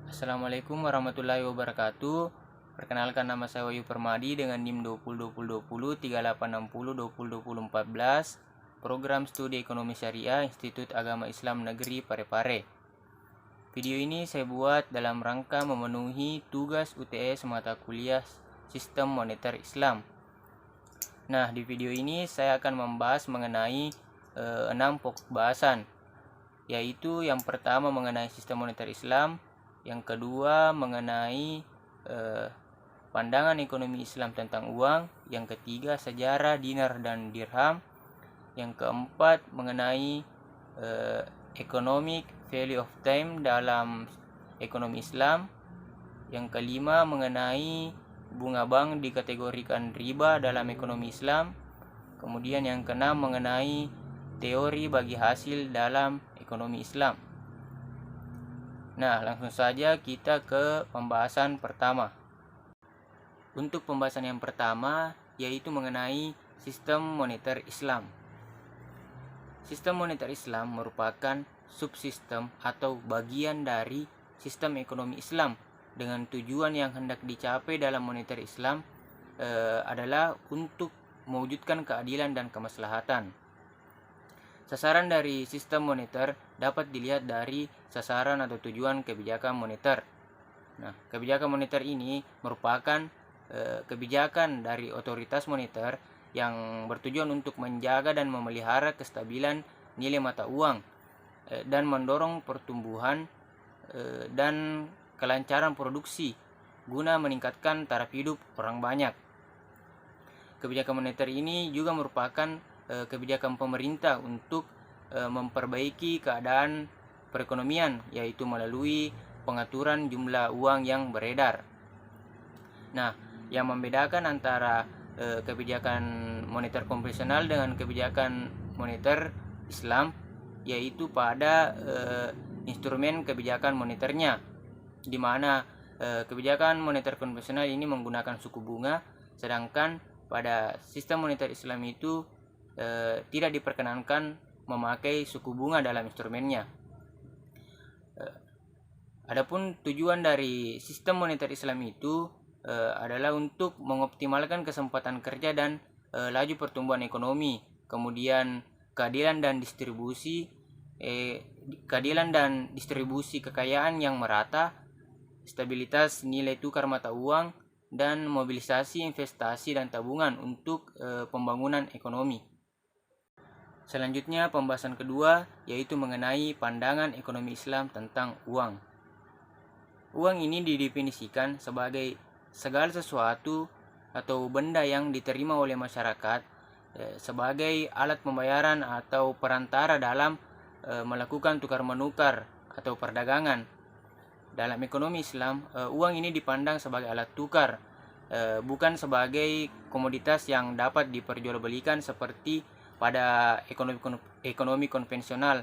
Assalamualaikum warahmatullahi wabarakatuh. Perkenalkan, nama saya Wahyu Permadi dengan NIM 202020 3860 202014, Program Studi Ekonomi Syariah Institut Agama Islam Negeri Parepare. Video ini saya buat dalam rangka memenuhi tugas UTS mata kuliah Sistem Moneter Islam. Nah, di video ini saya akan membahas mengenai 6 pokok bahasan, yaitu yang pertama mengenai sistem moneter Islam, yang kedua mengenai pandangan ekonomi Islam tentang uang, yang ketiga sejarah dinar dan dirham, yang keempat mengenai economic value of time dalam ekonomi Islam, yang kelima mengenai bunga bank dikategorikan riba dalam ekonomi Islam, kemudian yang keenam mengenai teori bagi hasil dalam ekonomi Islam. Nah, langsung saja kita ke pembahasan pertama. Untuk pembahasan yang pertama, yaitu mengenai sistem moneter Islam. Sistem moneter Islam merupakan subsistem atau bagian dari sistem ekonomi Islam dengan tujuan yang hendak dicapai dalam moneter Islam adalah untuk mewujudkan keadilan dan kemaslahatan. Sasaran dari sistem moneter dapat dilihat dari sasaran atau tujuan kebijakan moneter. Nah, kebijakan moneter ini merupakan kebijakan dari otoritas moneter yang bertujuan untuk menjaga dan memelihara kestabilan nilai mata uang dan mendorong pertumbuhan dan kelancaran produksi guna meningkatkan taraf hidup orang banyak. Kebijakan moneter ini juga merupakan kebijakan pemerintah untuk memperbaiki keadaan perekonomian, yaitu melalui pengaturan jumlah uang yang beredar. Nah, yang membedakan antara kebijakan moneter konvensional dengan kebijakan moneter Islam yaitu pada instrumen kebijakan moneternya, di mana kebijakan moneter konvensional ini menggunakan suku bunga, sedangkan pada sistem moneter Islam itu tidak diperkenankan memakai suku bunga dalam instrumennya. Adapun tujuan dari sistem moneter Islam itu adalah untuk mengoptimalkan kesempatan kerja dan laju pertumbuhan ekonomi, kemudian keadilan dan distribusi kekayaan yang merata, stabilitas nilai tukar mata uang, dan mobilisasi investasi dan tabungan untuk pembangunan ekonomi. Selanjutnya, pembahasan kedua yaitu mengenai pandangan ekonomi Islam tentang uang. Uang ini didefinisikan sebagai segala sesuatu atau benda yang diterima oleh masyarakat sebagai alat pembayaran atau perantara dalam melakukan tukar menukar atau perdagangan. Dalam ekonomi Islam, uang ini dipandang sebagai alat tukar, bukan sebagai komoditas yang dapat diperjualbelikan seperti pada ekonomi konvensional,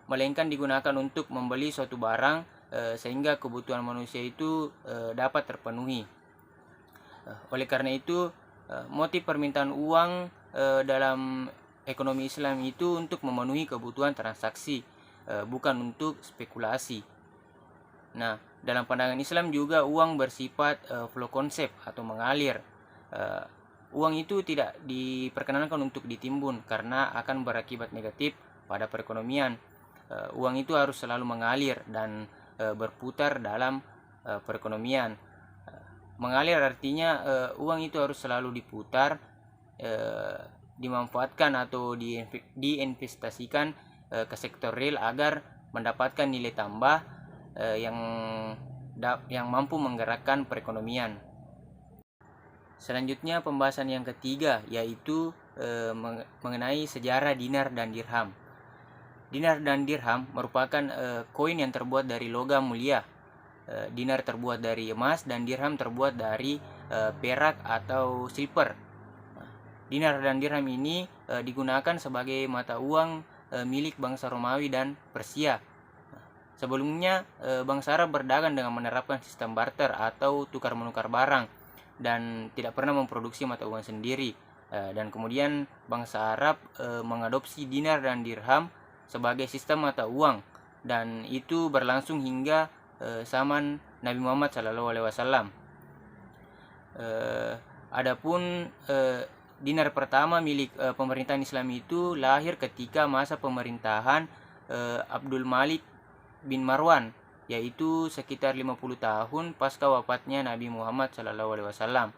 melainkan digunakan untuk membeli suatu barang sehingga kebutuhan manusia itu dapat terpenuhi. Oleh karena itu, motif permintaan uang dalam ekonomi Islam itu untuk memenuhi kebutuhan transaksi, bukan untuk spekulasi. Nah, dalam pandangan Islam juga uang bersifat flow konsep atau mengalir. Uang itu tidak diperkenankan untuk ditimbun karena akan berakibat negatif pada perekonomian. Uang itu harus selalu mengalir dan berputar dalam perekonomian. Mengalir artinya uang itu harus selalu diputar, dimanfaatkan atau diinvestasikan ke sektor real agar mendapatkan nilai tambah yang mampu menggerakkan perekonomian. Selanjutnya, pembahasan yang ketiga yaitu mengenai sejarah dinar dan dirham. Dinar dan dirham merupakan koin yang terbuat dari logam mulia. Dinar terbuat dari emas dan dirham terbuat dari perak atau silver. Dinar dan dirham ini digunakan sebagai mata uang milik bangsa Romawi dan Persia. Sebelumnya, bangsa Arab berdagang dengan menerapkan sistem barter atau tukar menukar barang dan tidak pernah memproduksi mata uang sendiri. Dan kemudian bangsa Arab mengadopsi dinar dan dirham sebagai sistem mata uang, dan itu berlangsung hingga zaman Nabi Muhammad SAW. Adapun dinar pertama milik pemerintahan Islam itu lahir ketika masa pemerintahan Abdul Malik bin Marwan, yaitu sekitar 50 tahun pasca wafatnya Nabi Muhammad SAW.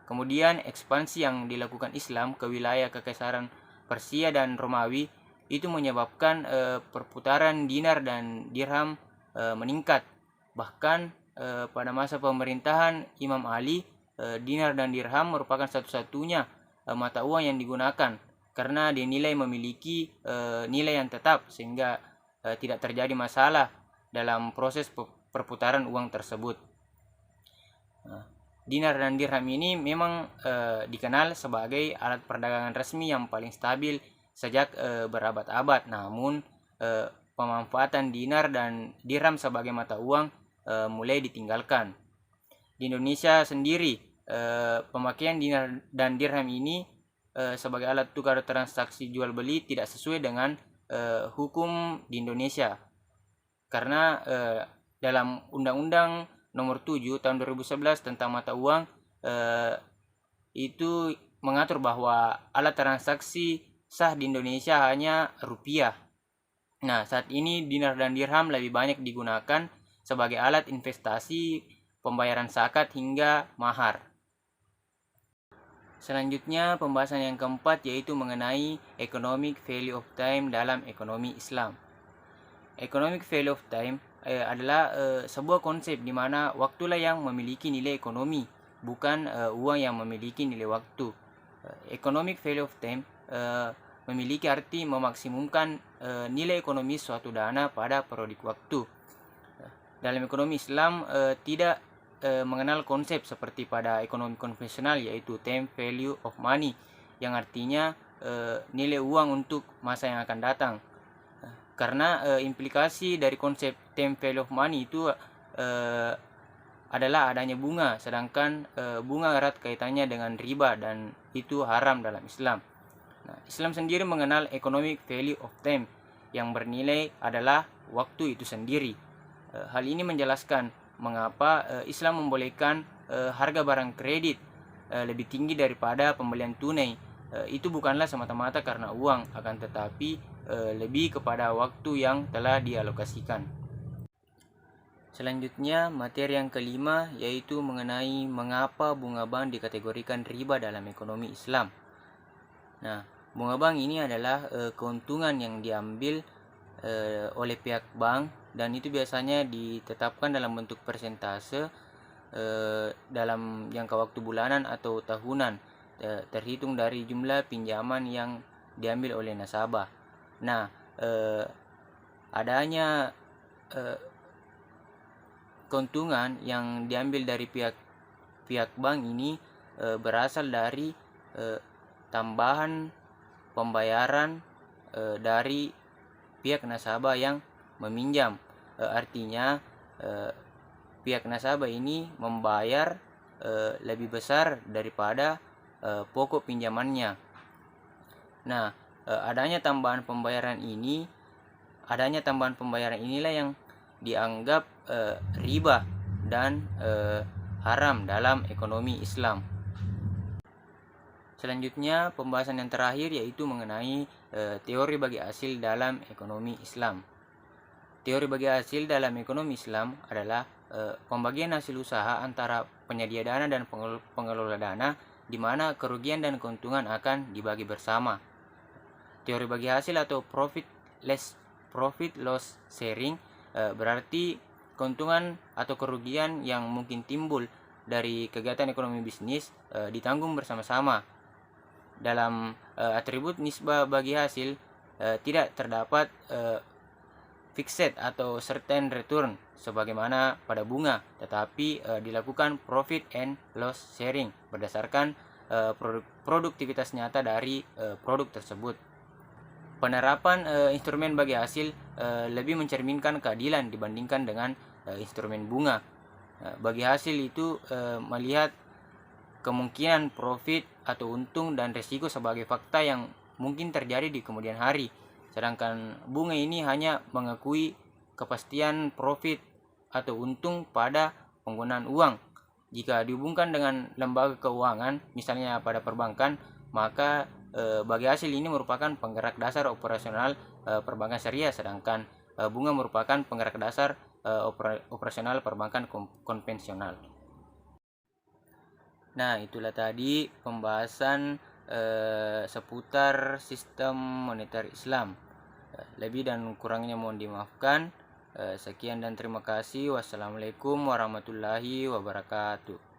Kemudian ekspansi yang dilakukan Islam ke wilayah Kekaisaran Persia dan Romawi itu menyebabkan perputaran dinar dan dirham meningkat. Bahkan pada masa pemerintahan Imam Ali, dinar dan dirham merupakan satu-satunya mata uang yang digunakan karena dinilai memiliki nilai yang tetap, sehingga tidak terjadi masalah dalam proses perputaran uang tersebut. Dinar dan dirham ini memang dikenal sebagai alat perdagangan resmi yang paling stabil sejak berabad-abad. Namun pemanfaatan dinar dan dirham sebagai mata uang mulai ditinggalkan. Di Indonesia sendiri, pemakaian dinar dan dirham ini sebagai alat tukar transaksi jual beli tidak sesuai dengan hukum di Indonesia, karena dalam Undang-Undang Nomor 7 Tahun 2011 tentang mata uang itu mengatur bahwa alat transaksi sah di Indonesia hanya rupiah. Nah, saat ini dinar dan dirham lebih banyak digunakan sebagai alat investasi, pembayaran zakat hingga mahar. Selanjutnya, pembahasan yang keempat yaitu mengenai economic value of time dalam ekonomi Islam. Economic value of time adalah sebuah konsep di mana waktulah yang memiliki nilai ekonomi, bukan uang yang memiliki nilai waktu. Economic value of time memiliki arti memaksimumkan nilai ekonomi suatu dana pada periodik waktu. Dalam ekonomi Islam tidak mengenal konsep seperti pada ekonomi konvensional, yaitu time value of money, yang artinya nilai uang untuk masa yang akan datang. Karena implikasi dari konsep time value of money itu adalah adanya bunga, sedangkan bunga erat kaitannya dengan riba dan itu haram dalam Islam. Nah, Islam sendiri mengenal economic value of time yang bernilai adalah waktu itu sendiri. Hal ini menjelaskan mengapa Islam membolehkan harga barang kredit lebih tinggi daripada pembelian tunai. Itu bukanlah semata-mata karena uang, akan tetapi lebih kepada waktu yang telah dialokasikan. Selanjutnya, materi yang kelima yaitu mengenai mengapa bunga bank dikategorikan riba dalam ekonomi Islam. Nah, bunga bank ini adalah keuntungan yang diambil oleh pihak bank, dan itu biasanya ditetapkan dalam bentuk persentase dalam jangka waktu bulanan atau tahunan, terhitung dari jumlah pinjaman yang diambil oleh nasabah. Nah, adanya keuntungan yang diambil dari pihak bank ini berasal dari tambahan pembayaran dari pihak nasabah yang meminjam. Artinya pihak nasabah ini membayar lebih besar daripada pokok pinjamannya. Nah, adanya tambahan pembayaran inilah yang dianggap riba dan haram dalam ekonomi Islam. Selanjutnya, pembahasan yang terakhir yaitu mengenai teori bagi hasil dalam ekonomi Islam. Teori bagi hasil dalam ekonomi Islam adalah pembagian hasil usaha antara penyedia dana dan pengelola dana, di mana kerugian dan keuntungan akan dibagi bersama. Teori bagi hasil atau profit loss sharing berarti keuntungan atau kerugian yang mungkin timbul dari kegiatan ekonomi bisnis ditanggung bersama-sama. Dalam atribut nisbah bagi hasil tidak terdapat fixed atau certain return sebagaimana pada bunga, tetapi dilakukan profit and loss sharing berdasarkan produktivitas nyata dari produk tersebut. Penerapan instrumen bagi hasil lebih mencerminkan keadilan dibandingkan dengan instrumen bunga. Bagi hasil itu melihat kemungkinan profit atau untung dan risiko sebagai fakta yang mungkin terjadi di kemudian hari. Sedangkan bunga ini hanya mengakui kepastian profit atau untung pada penggunaan uang. Jika dihubungkan dengan lembaga keuangan, misalnya pada perbankan, maka bagi hasil ini merupakan penggerak dasar operasional perbankan syariah, sedangkan bunga merupakan penggerak dasar operasional perbankan konvensional. Nah, itulah tadi pembahasan seputar sistem moneter Islam. Lebih dan kurangnya mohon dimaafkan. Sekian dan terima kasih. Wassalamualaikum warahmatullahi wabarakatuh.